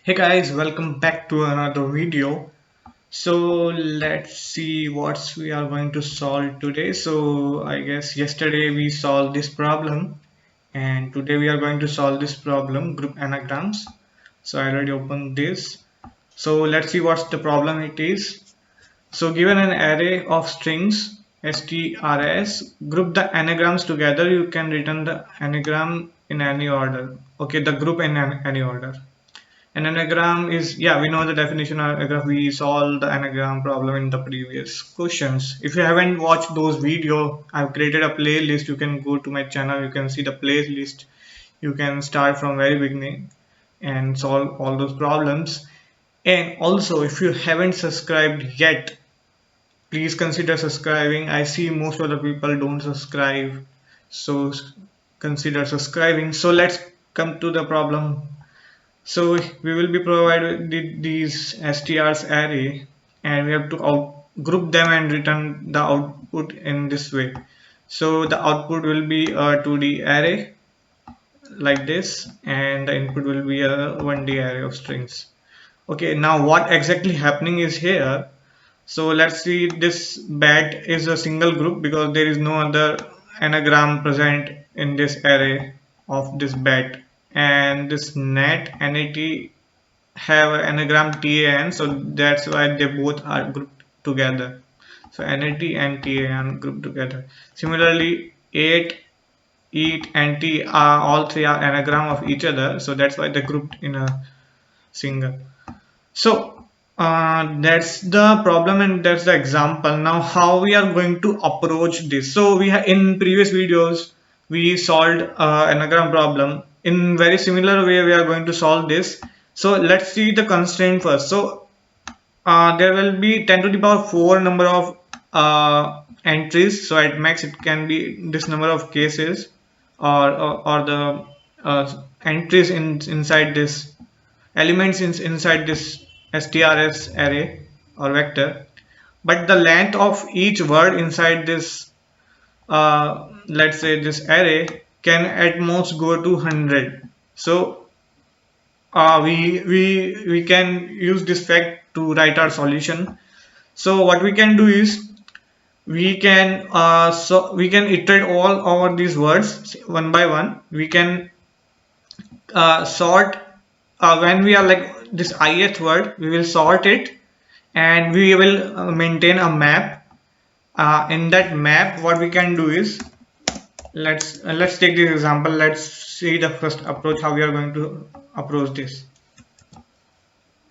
Hey guys, welcome back to another video. So let's see what we are going to solve today. So I guess yesterday we solved this problem and today we are going to solve this problem, group anagrams. So I already opened this. So let's see what's the problem it is. So given an array of strings strs, group the anagrams together, you can return the anagram in any order. Okay, the group in any order. An anagram is, yeah, we know the definition of anagram. We solved the anagram problem in the previous questions. If you haven't watched those videos, I've created a playlist. You can go to my channel, you can see the playlist. You can start from very beginning and solve all those problems. And also, if you haven't subscribed yet, please consider subscribing. I see most of the people don't subscribe, so consider subscribing. So let's come to the problem. So we will be provided with these strs array and we have to group them and return the output in this way. So the output will be a 2D array like this and the input will be a 1D array of strings. Okay, now what exactly happening is here. So let's see, this bat is a single group because there is no other anagram present in this array of this bat, and this nat have an anagram tan, so that's why they both are grouped together. So nat and tan grouped together. Similarly, 8, eat and t are all three are anagram of each other, so that's why they grouped in a single. So that's the problem and that's the example. Now how we are going to approach this. So we have in previous videos we solved anagram problem. In very similar way we are going to solve this. So let's see the constraint first. So there will be 10 to the power 4 number of entries. So at max it can be this number of cases or the entries inside this elements inside this strs array or vector, but the length of each word inside this let's say this array can at most go to 100. So we can use this fact to write our solution. So what we can do is we can iterate all over these words one by one. We can sort when we are like this ith word, we will sort it and we will maintain a map. In that map what we can do is let's take this example. Let's see the first approach, how we are going to approach this.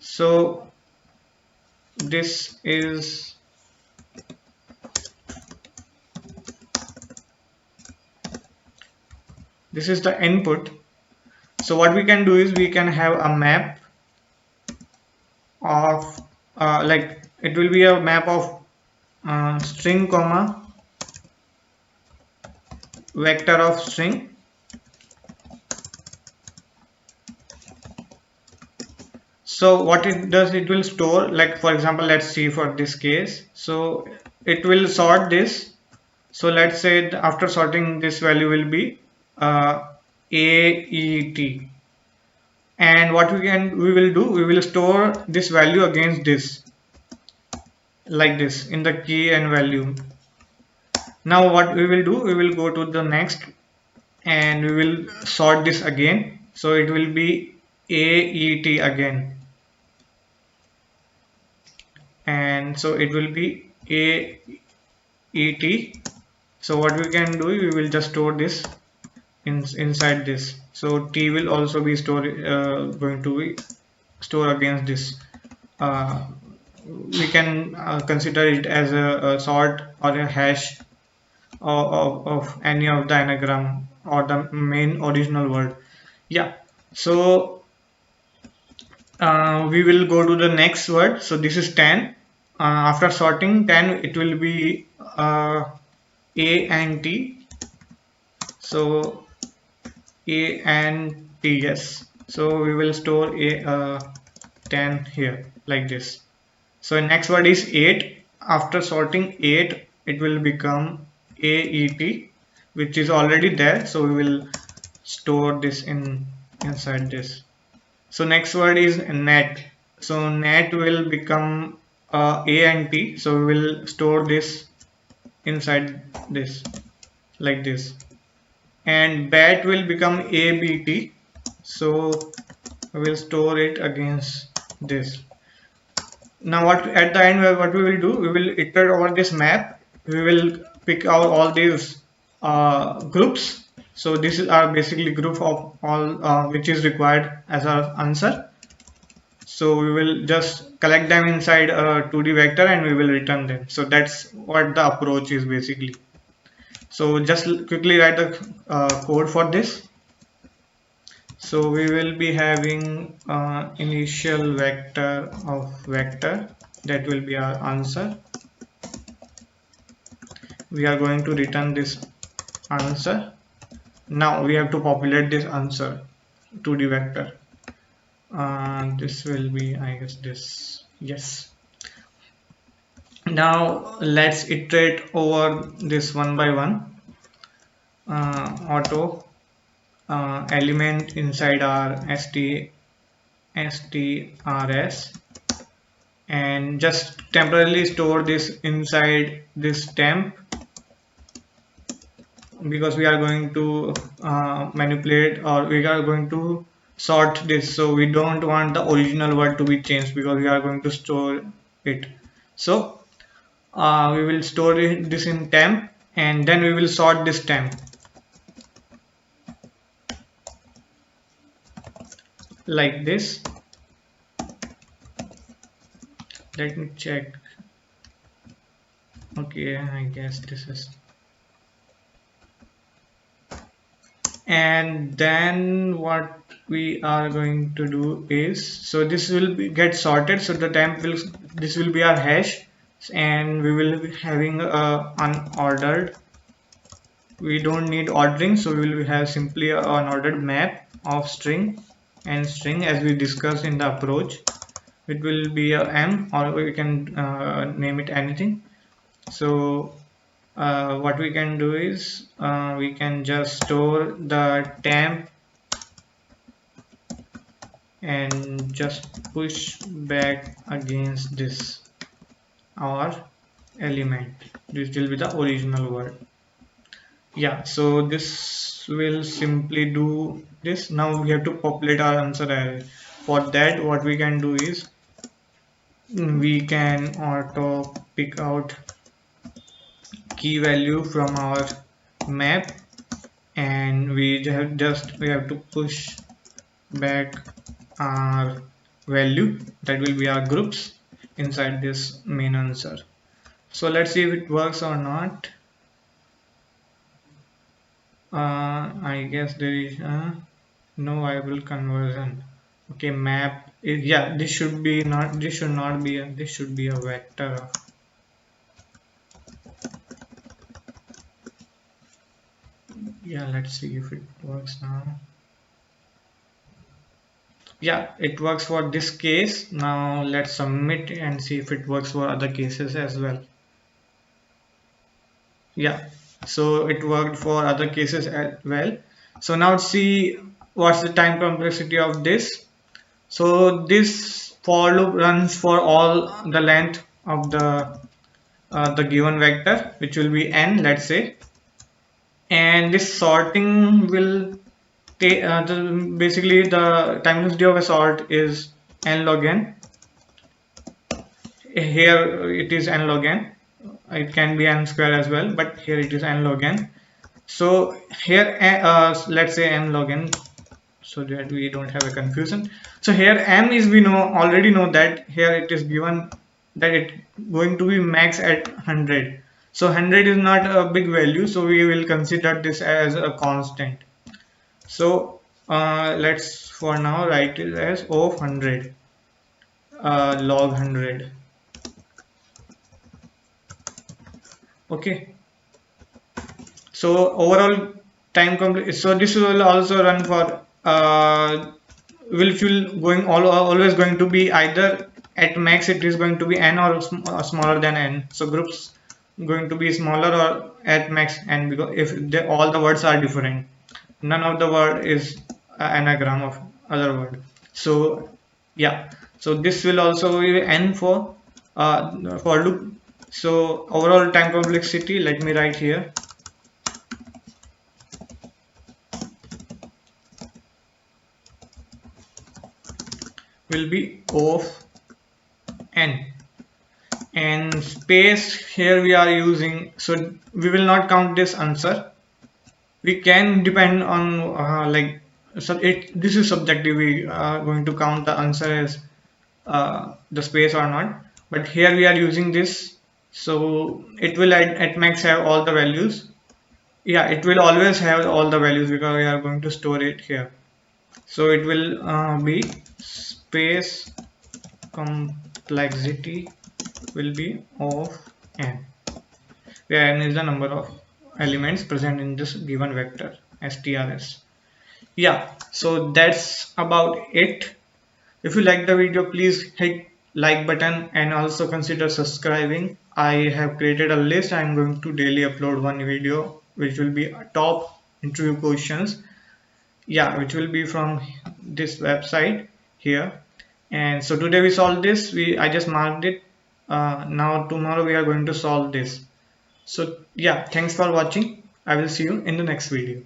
So this is the input. So what we can do is we can have a map of like it will be a map of string comma vector of string. So what it does, it will store, like for example let's see for this case, so it will sort this. So let's say after sorting this value will be AET, and what we will do, we will store this value against this like this in the key and value. Now what we will do, we will go to the next and we will sort this again, so it will be AET again, and so it will be AET. So what we can do, we will just store this inside this. So T will also be going to be store against this. We can consider it as a sort or a hash of any of the anagram or the main original word. Yeah, so we will go to the next word. So this is 10. After sorting 10, it will be A and T. So A and T, yes. So we will store a 10 here like this. So next word is 8. After sorting 8, it will become AET, which is already there. So we will store this inside this. So next word is net. So net will become a and t, so we will store this inside this like this, and bat will become abt, so we will store it against this. Now what at the end, what we will do, we will iterate over this map. We will pick out all these groups. So this is our basically group of all which is required as our answer. So we will just collect them inside a 2D vector and we will return them. So that's what the approach is basically. So just quickly write the code for this. So we will be having initial vector of vector, that will be our answer. We are going to return this answer. Now we have to populate this answer 2D vector. This will be, I guess, this. Yes. Now let's iterate over this one by one. Auto element inside our strs, and just temporarily store this inside this temp, because we are going to manipulate, or we are going to sort this, so we don't want the original word to be changed because we are going to store it. So we will store this in temp, and then we will sort this temp like this. Let me check. Okay, I guess this is. And then what we are going to do is, so this will get sorted, so the temp will, this will be our hash, and we will be having unordered. We don't need ordering, so we will have simply an unordered map of string and string, as we discussed in the approach. It will be a m, or we can name it anything. So what we can do is we can just store the temp and just push back against this our element. This will be the original word. Yeah, so this will simply do this. Now we have to populate our answer array. For that, what we can do is we can auto pick out key value from our map, and we have to push back our value, that will be our groups, inside this main answer. So let's see if it works or not. I guess there is no viable conversion. Okay, map is, yeah, this should be not, this should not be a, this should be a vector of, yeah, let's see if it works now. Yeah, it works for this case. Now let's submit and see if it works for other cases as well. Yeah, so it worked for other cases as well. So now let's see what's the time complexity of this. So this for loop runs for all the length of the given vector, which will be n, let's say, and this sorting will take basically the time complexity of a sort is n log n. Here it is n log n. It can be n square as well, but here it is n log n. So here let's say m log n, so that we don't have a confusion. So here m is, we already know that here it is given that it going to be max at 100. So 100 is not a big value, so we will consider this as a constant. So let's for now write it as O of 100, log 100. Okay, so overall time complete. So this will also run for will going always going to be either at max it is going to be n or smaller than n. So groups going to be smaller or at max n, because if all the words are different, none of the word is anagram of other word. So yeah, so this will also be n for loop. So overall time complexity, let me write here, will be O of n. And space here we are using, so we will not count this answer. We can depend on so this is subjective, we are going to count the answer as the space or not, but here we are using this, so it will at max have all the values. Yeah, it will always have all the values because we are going to store it here. So it will be space complexity will be of n, where n is the number of elements present in this given vector strs. Yeah, so that's about it. If you like the video, please hit like button and also consider subscribing. I have created a list. I'm going to daily upload one video which will be top interview questions. Yeah, which will be from this website here. And so today we solved this. I just marked it. Now tomorrow we are going to solve this. So yeah, thanks for watching. I will see you in the next video.